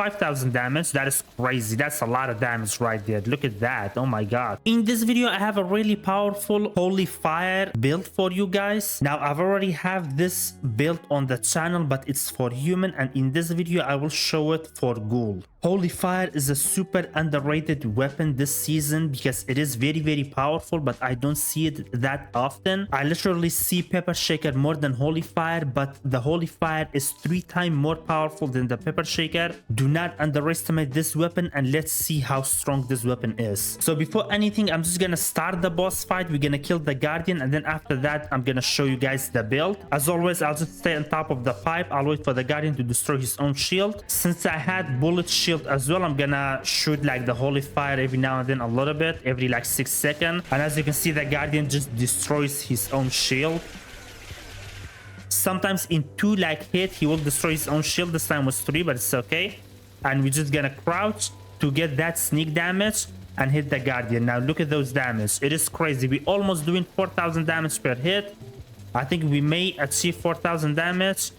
5,000 damage. That is crazy. That's a lot of damage right there. Look at that. Oh my god. In this video, I have a really powerful Holy Fire build for you guys. Now, I've already have this build on the channel, but it's for human, and in this video, I will show it for Ghoul. Holy Fire is a super underrated weapon this season because it is very powerful, but I don't see it that often. I literally see Pepper Shaker more than Holy Fire, but the Holy Fire is 3 times more powerful than the Pepper Shaker. Do not underestimate this weapon, and let's see how strong this weapon is. So before anything, I'm just gonna start the boss fight. We're gonna kill the Guardian, and then after that, I'm gonna show you guys the build. As always, I'll just stay on top of the pipe. I'll wait for the Guardian to destroy his own shield. Since I had bullet shield as well, I'm gonna shoot like the Holy Fire every now and then a little bit, every like 6 seconds. And as you can see, the Guardian just destroys his own shield. Sometimes in 2 like hit, he will destroy his own shield. This time was 3, but it's okay. And we're just gonna crouch to get that sneak damage and hit the Guardian. Now look at those damage. It is crazy. We almost doing 4,000 damage per hit. I think we may achieve 4,000 damage.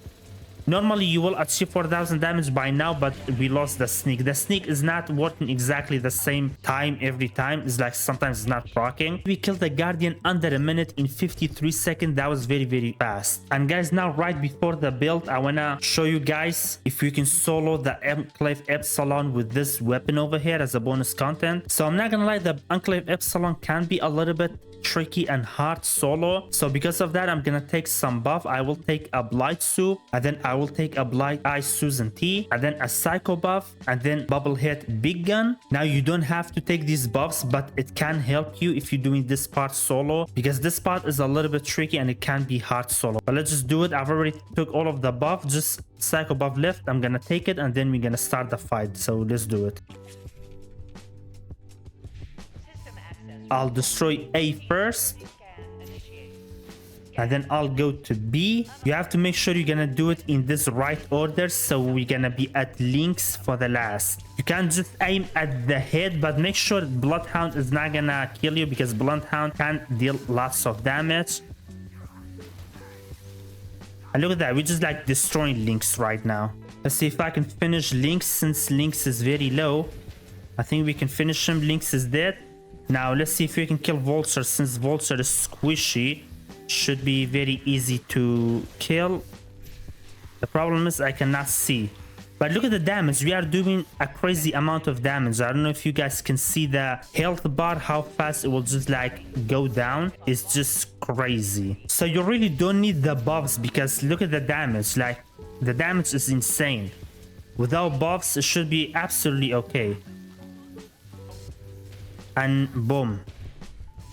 Normally you will achieve 4,000 damage by now, but we lost the sneak. The sneak is not working exactly the same time every time. It's like sometimes it's not proccing. We killed the Guardian under a minute in 53 seconds. That was very fast. And guys, now right before the build, I wanna show you guys if you can solo the Enclave Epsilon with this weapon over here as a bonus content. So I'm not gonna lie, the Enclave Epsilon can be a little bit tricky and hard solo. So because of that, I'm gonna take some buff. I will take a Blight Soup, and then I will take a Blight Eye Susan Tea, and then a Psycho buff, and then Bubble Hit Big Gun. Now you don't have to take these buffs, but it can help you if you're doing this part solo, because this part is a little bit tricky and it can be hard solo. But let's just do it. I've already took all of the buff, just Psycho buff left. I'm gonna take it, and then we're gonna start the fight. So let's do it. I'll destroy A first, and then I'll go to B. You have to make sure you're gonna do it in this right order, so we're gonna be at links for the last. You can't just aim at the head, but make sure Bloodhound is not gonna kill you, because Bloodhound can deal lots of damage. And look at that, we're just like destroying Lynx right now. Let's see if I can finish Lynx, since Lynx is very low. I think we can finish him. Lynx is dead. Now let's see if we can kill Vulture, since Vulture is squishy. Should be very easy to kill. The problem is I cannot see. But look at the damage. We are doing a crazy amount of damage. I don't know if you guys can see the health bar, how fast it will just like go down. It's just crazy. So you really don't need the buffs, because look at the damage. Like, the damage is insane. Without buffs, it should be absolutely okay. And boom,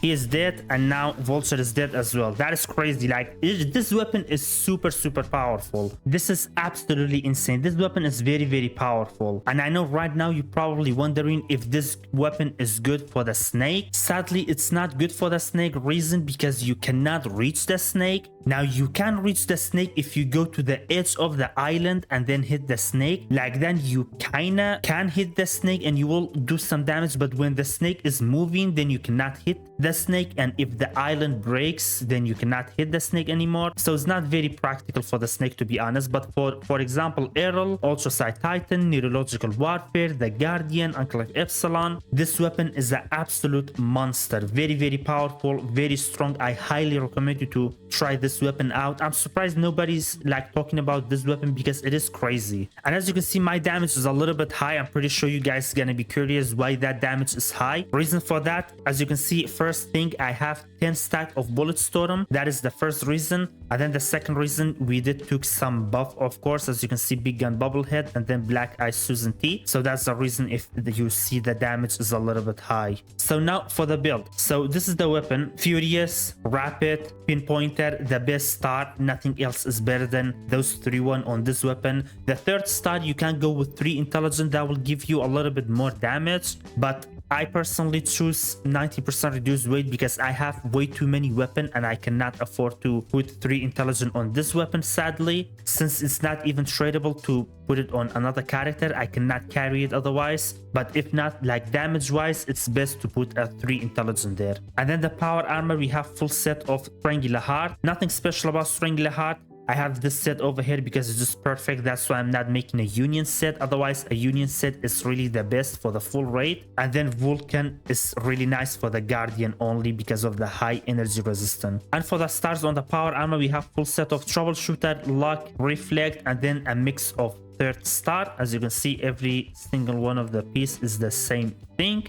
he is dead, and now Vulture is dead as well. That is crazy. Like, this weapon is super powerful. This is absolutely insane. This weapon is very powerful. And I know right now you're probably wondering if this weapon is good for the snake. Sadly, it's not good for the snake. Reason, because you cannot reach the snake. Now you can reach the snake if you go to the edge of the island and then hit the snake. Like, then you kinda can hit the snake and you will do some damage, but when the snake is moving, then you cannot hit the snake, and if the island breaks, then you cannot hit the snake anymore. So it's not very practical for the snake, to be honest. But for example, Errol, Ultraside Titan, Neurological Warfare, the Guardian, Enclave Epsilon, this weapon is an absolute monster. Very powerful, very strong. I highly recommend you to try this weapon out. I'm surprised nobody's like talking about this weapon, because it is crazy. And as you can see, my damage is a little bit high. I'm pretty sure you guys are gonna be curious why that damage is high. Reason for that, as you can see, first thing, I have 10 stack of Bulletstorm. That is the first reason. And then the second reason, we did took some buff, of course, as you can see, Big Gun Bubblehead, and then Black Eye Susan T. So that's the reason if you see the damage is a little bit high. So now for the build. So this is the weapon. Furious, Rapid, Pinpointer, the best start. Nothing else is better than those 3-1 on this weapon. The third start, you can go with 3 Intelligent. That will give you a little bit more damage, but I personally choose 90% reduced weight because I have way too many weapons and I cannot afford to put 3 intelligent on this weapon, sadly. Since it's not even tradable to put it on another character, I cannot carry it otherwise. But if not, like damage wise, it's best to put a 3 intelligent there. And then the power armor, we have full set of Strangler Heart. Nothing special about Strangler Heart. I have this set over here because it's just perfect. That's why I'm not making a union set. Otherwise, a union set is really the best for the full rate. And then Vulcan is really nice for the Guardian only because of the high energy resistance. And for the stars on the power armor, we have full set of troubleshooter, luck, reflect, and then a mix of third star. As you can see, every single one of the piece is the same thing.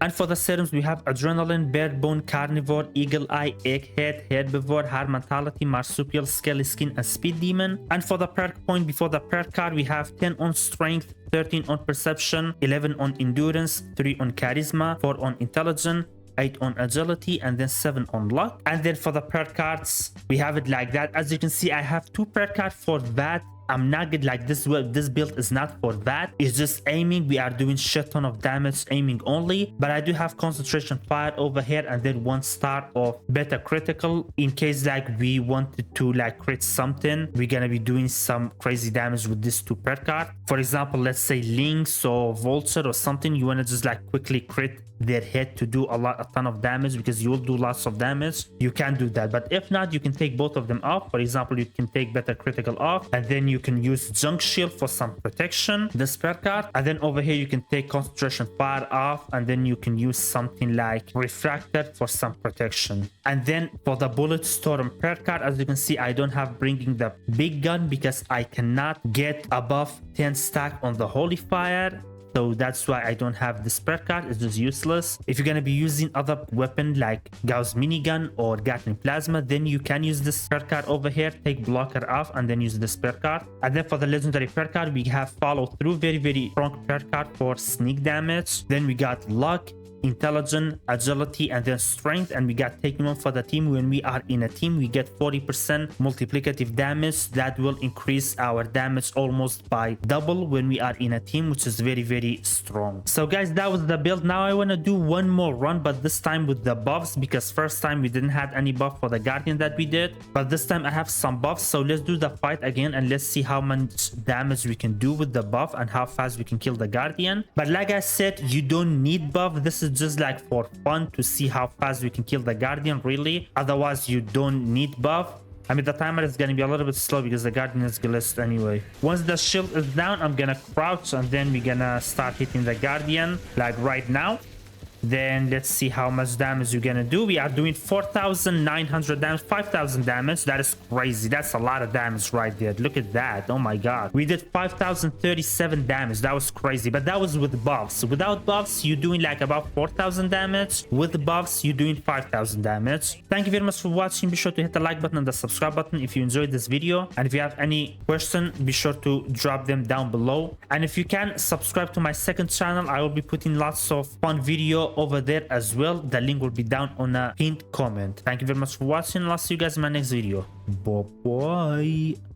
And for the serums, we have Adrenaline, Barebone, Carnivore, Eagle Eye, Egghead, Herbivore, Hard Mentality, Marsupial, Skelly Skin, and Speed Demon. And for the perk point before the perk card, we have 10 on Strength, 13 on Perception, 11 on Endurance, 3 on Charisma, 4 on Intelligence, 8 on Agility, and then 7 on Luck. And then for the perk cards, we have it like that. As you can see, I have 2 perk cards for that. I'm not good like this. This build is not for that. It's just aiming. We are doing shit ton of damage aiming only, but I do have concentration fire over here and then 1 star of beta critical in case like we wanted to like crit something. We're gonna be doing some crazy damage with this 2 perk card. For example, let's say Lynx or Vulture or something. You want to just like quickly crit their head to do a ton of damage because you will do lots of damage. You can do that, but if not, you can take both of them off. For example, you can take beta critical off, and then you can use junk shield for some protection, this perk card. And then over here you can take concentration fire off, and then you can use something like refractor for some protection. And then for the bullet storm perk card, as you can see, I don't have bringing the big gun because I cannot get above 10 stack on the holy fire. So that's why I don't have this perk card. It's just useless. If you're gonna be using other weapon like Gauss minigun or Gatling plasma, then you can use this perk card over here. Take blocker off and then use this perk card. And then for the legendary perk card, we have follow through, very strong perk card for sneak damage. Then we got luck, intelligence, agility, and then strength. And we got taking one for the team. When we are in a team, we get 40% multiplicative damage. That will increase our damage almost by double when we are in a team, which is very strong. So guys, that was the build. Now I want to do one more run, but this time with the buffs, because first time we didn't have any buff for the Guardian that we did, but this time I have some buffs. So let's do the fight again and let's see how much damage we can do with the buff and how fast we can kill the Guardian. But like I said, you don't need buff. This is just like for fun to see how fast we can kill the Guardian, really. Otherwise, you don't need buff. I mean, the timer is going to be a little bit slow because the Guardian is glitched anyway. Once the shield is down, I'm going to crouch and then we're going to start hitting the Guardian like right now. Then let's see how much damage you're gonna do. We are doing 4,900 damage, 5,000 damage. That is crazy. That's a lot of damage right there. Look at that. Oh my god. We did 5,037 damage. That was crazy, but that was with buffs. Without buffs, you're doing like about 4,000 damage. With buffs, you're doing 5,000 damage. Thank you very much for watching. Be sure to hit the like button and the subscribe button if you enjoyed this video. And if you have any question, be sure to drop them down below. And if you can, subscribe to my second channel. I will be putting lots of fun video over there as well. The link will be down on a pinned comment. Thank you very much for watching. I'll see you guys in my next video. Bye bye.